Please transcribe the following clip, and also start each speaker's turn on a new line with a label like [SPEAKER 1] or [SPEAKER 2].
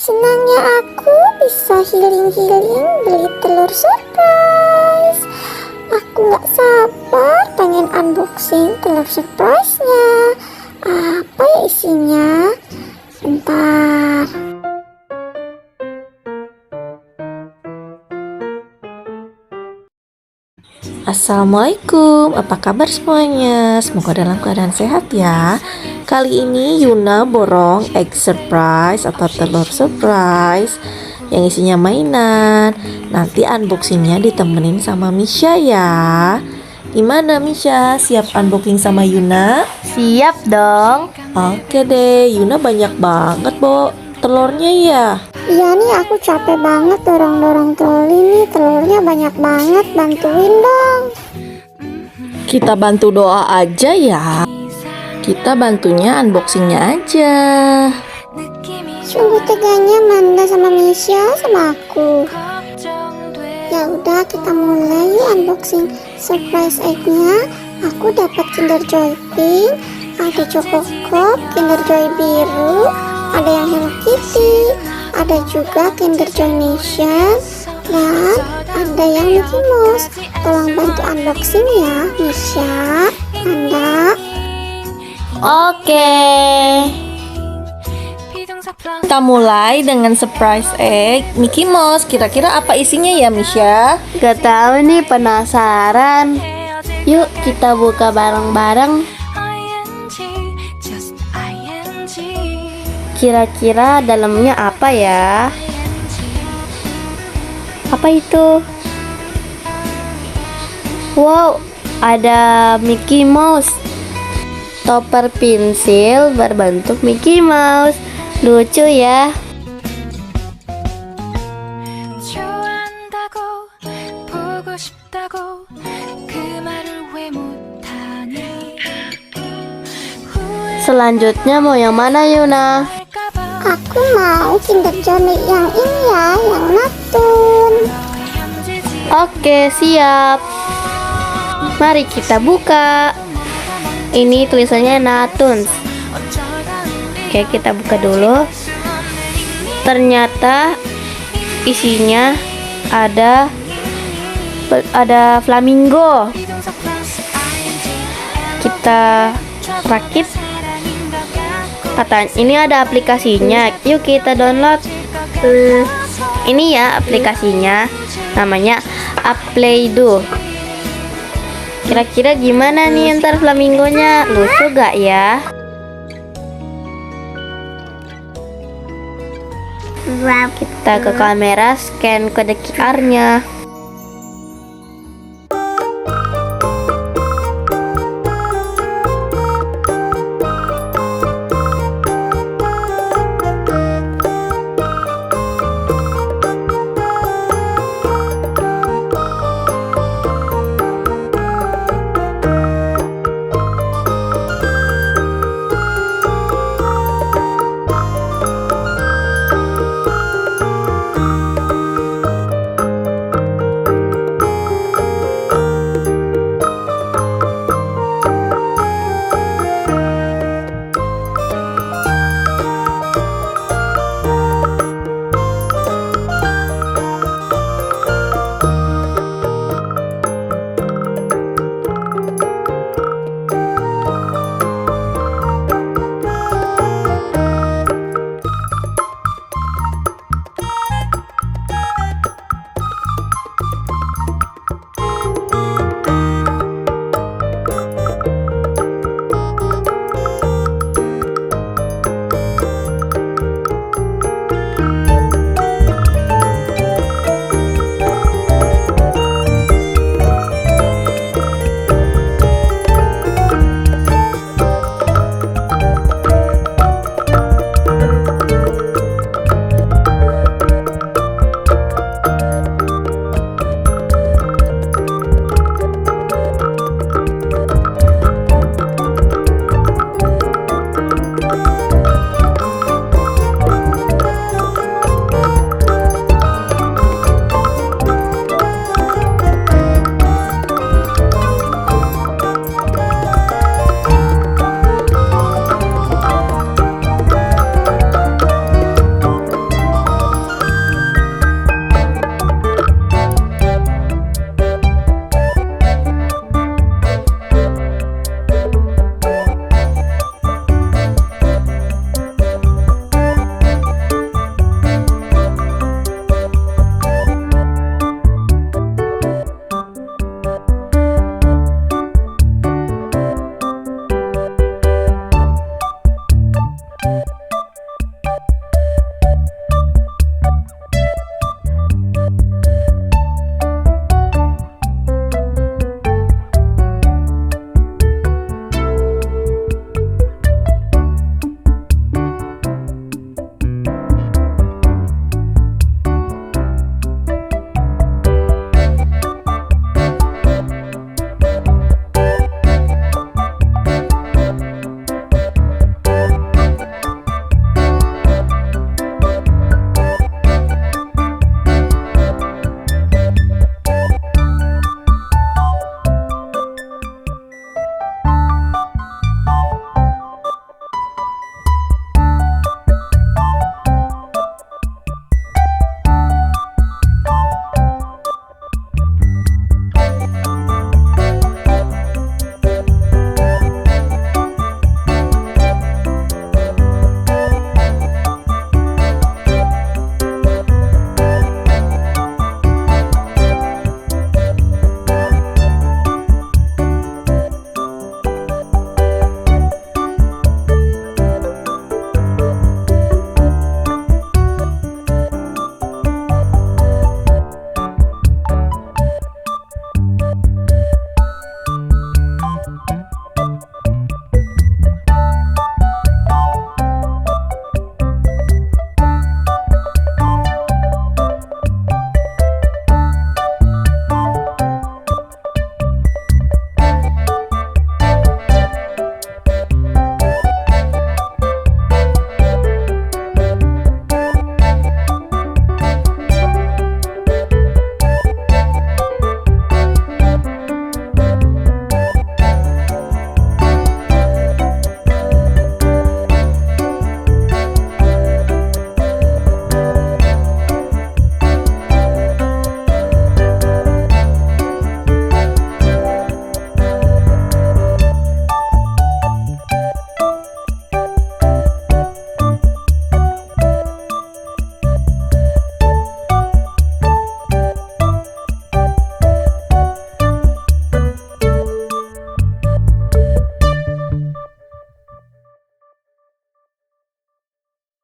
[SPEAKER 1] Senangnya aku bisa healing-healing beli telur surprise. Aku gak sabar pengen unboxing telur surprise-nya. Apa ya isinya? Bentar.
[SPEAKER 2] Assalamualaikum, apa kabar semuanya? Semoga dalam keadaan sehat ya. Kali ini Yuna borong egg surprise atau telur surprise yang isinya mainan. Nanti unboxingnya ditemenin sama Misha ya. Gimana Misha? Siap unboxing sama Yuna?
[SPEAKER 3] Siap dong.
[SPEAKER 2] Oke deh, Yuna banyak banget bawa telurnya ya.
[SPEAKER 1] Iya nih, aku capek banget dorong-dorong troli nih. Telurnya banyak banget, bantuin dong.
[SPEAKER 2] Kita bantu doa aja ya. Kita bantunya unboxingnya aja.
[SPEAKER 1] Sungguh teganya Manda sama Misha sama aku. Ya udah, kita mulai yuk unboxing surprise egg-nya. Aku dapat kinderjoy pink, ada coklat, kinderjoy biru, ada yang Hello Kitty, ada juga kinderjoy nation, dan ada yang Mickey Mouse. Tolong bantu unboxing ya Misha, Manda.
[SPEAKER 2] Oke. Kita mulai dengan surprise egg Mickey Mouse. Kira-kira apa isinya ya Misha?
[SPEAKER 3] Gak tahu nih, penasaran. Yuk kita buka bareng-bareng. Kira-kira dalamnya apa ya? Apa itu? Wow, ada Mickey Mouse. Topper pensil berbentuk Mickey Mouse. Lucu ya. Selanjutnya mau yang mana Yuna?
[SPEAKER 1] Aku mau kinderjoy yang ini ya, yang natun.
[SPEAKER 3] Oke, siap. Mari kita buka. Ini tulisannya Natuns. Oke, kita buka dulu. Ternyata isinya ada flamingo. Kita rakit. Katanya ini ada aplikasinya. Yuk kita download. Ini ya aplikasinya. Namanya Play-Doh. Kira-kira gimana nih ntar flamingonya? Lucu gak ya? Kita ke kamera, scan kode QR-nya.